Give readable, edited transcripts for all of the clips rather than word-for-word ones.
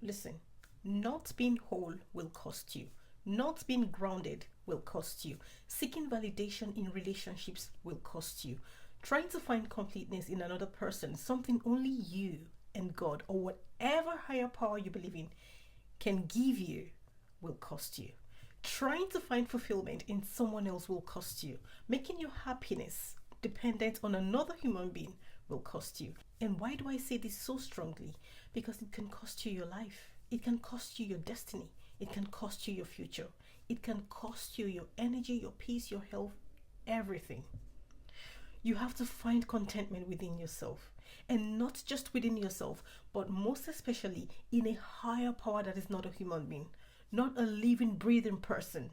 Listen, not being whole will cost you. Not being grounded will cost you. Seeking validation in relationships will cost you. Trying to find completeness in another person, something only you and God or whatever higher power you believe in can give you, will cost you. Trying to find fulfillment in someone else will cost you. Making your happiness dependent on another human being will cost you. And why do I say this so strongly? Because it can cost you your life, it can cost you your destiny, it can cost you your future, it can cost you your energy, your peace, your health, everything. You have to find contentment within yourself, and not just within yourself, but most especially in a higher power that is not a human being, not a living, breathing person.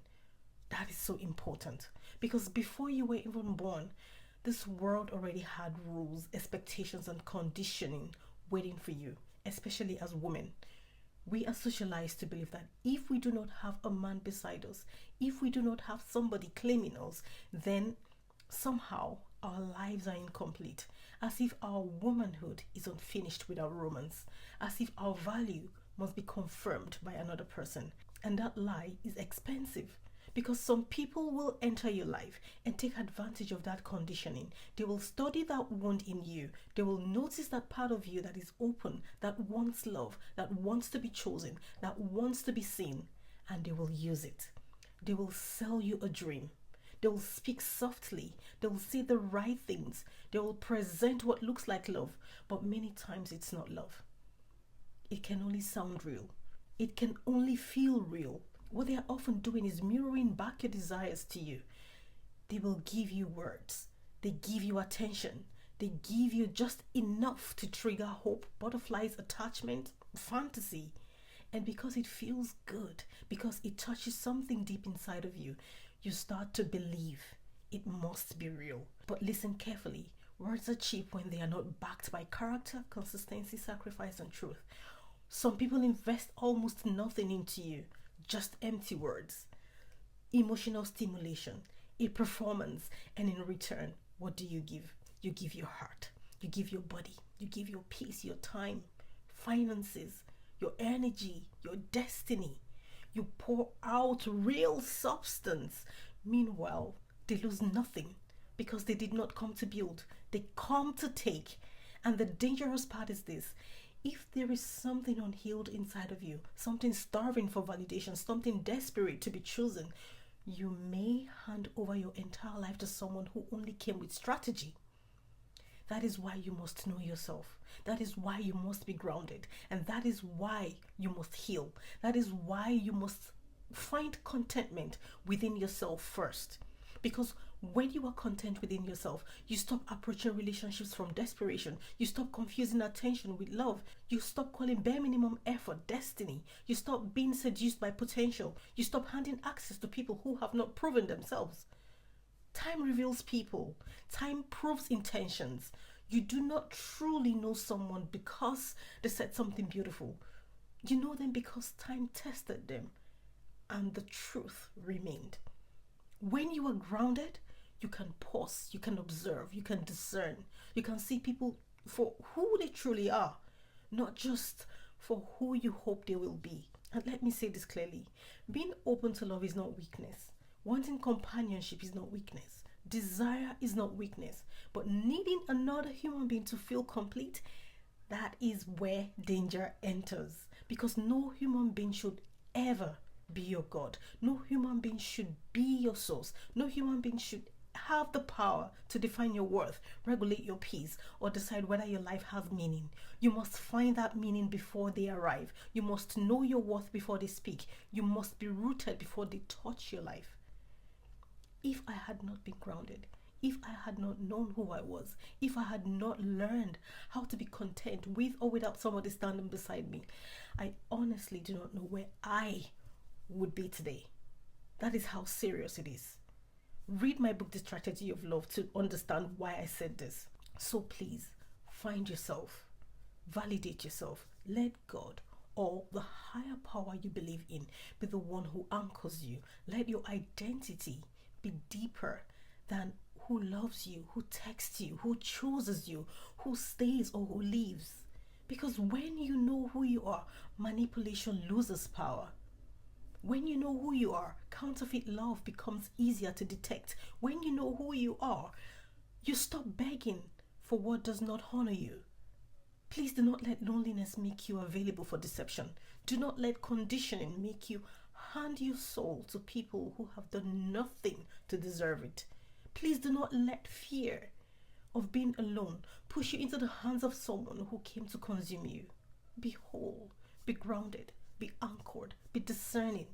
That is so important, because before you were even born, this world already had rules, expectations, and conditioning waiting for you, especially as women. We are socialized to believe that if we do not have a man beside us, if we do not have somebody claiming us, then somehow our lives are incomplete, as if our womanhood is unfinished without romance, as if our value must be confirmed by another person. And that lie is expensive, because some people will enter your life and take advantage of that conditioning. They will study that wound in you. They will notice that part of you that is open, that wants love, that wants to be chosen, that wants to be seen, and they will use it. They will sell you a dream. They will speak softly. They will say the right things. They will present what looks like love, but many times it's not love. It can only sound real. It can only feel real. What they are often doing is mirroring back your desires to you. They will give you words, they give you attention, they give you just enough to trigger hope, butterflies, attachment, fantasy. And because it feels good, because it touches something deep inside of you, you start to believe it must be real. But listen carefully, words are cheap when they are not backed by character, consistency, sacrifice, and truth. Some people invest almost nothing into you, just empty words, emotional stimulation, a performance, and in return, what do you give? You give your heart, you give your body, you give your peace, your time, finances, your energy, your destiny. You pour out real substance. Meanwhile, they lose nothing, because they did not come to build, they come to take. And the dangerous part is this: if there is something unhealed inside of you, something starving for validation, something desperate to be chosen, you may hand over your entire life to someone who only came with strategy. That is why you must know yourself. That is why you must be grounded. And that is why you must heal. That is why you must find contentment within yourself first. Because when you are content within yourself, you stop approaching relationships from desperation. You stop confusing attention with love. You stop calling bare minimum effort destiny. You stop being seduced by potential. You stop handing access to people who have not proven themselves. Time reveals people. Time proves intentions. You do not truly know someone because they said something beautiful. You know them because time tested them and the truth remained. When you are grounded, you can pause, you can observe, you can discern, you can see people for who they truly are, not just for who you hope they will be. And let me say this clearly: being open to love is not weakness, wanting companionship is not weakness, desire is not weakness, but needing another human being to feel complete, that is where danger enters. Because no human being should ever be your God. No human being should be your source. No human being should have the power to define your worth, regulate your peace, or decide whether your life has meaning. You must find that meaning before they arrive. You must know your worth before they speak. You must be rooted before they touch your life. If I had not been grounded, if I had not known who I was, if I had not learned how to be content with or without somebody standing beside me, I honestly do not know where I would be today. That is how serious it is. Read my book, The Strategy of Love, to understand why I said this. So please, find yourself, validate yourself, let God or the higher power you believe in be the one who anchors you. Let your identity be deeper than who loves you, who texts you, who chooses you, who stays or who leaves. Because when you know who you are, manipulation loses power. When you know who you are, counterfeit love becomes easier to detect. When you know who you are, you stop begging for what does not honor you. Please do not let loneliness make you available for deception. Do not let conditioning make you hand your soul to people who have done nothing to deserve it. Please do not let fear of being alone push you into the hands of someone who came to consume you. Be whole, be grounded, be anchored, be discerning.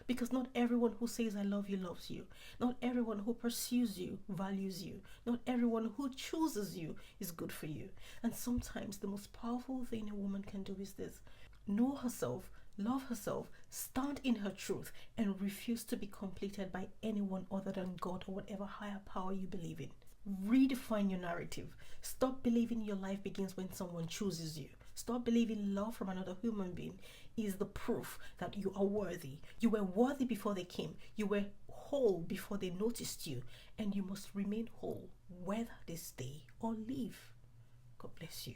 Because not everyone who says I love you loves you. Not everyone who pursues you values you. Not everyone who chooses you is good for you. And sometimes the most powerful thing a woman can do is this: know herself, love herself, stand in her truth, and refuse to be completed by anyone other than God or whatever higher power you believe in. Redefine your narrative. Stop believing your life begins when someone chooses you. Stop believing love from another human being is the proof that you are worthy. You were worthy before they came. You were whole before they noticed you. And you must remain whole whether they stay or leave. God bless you.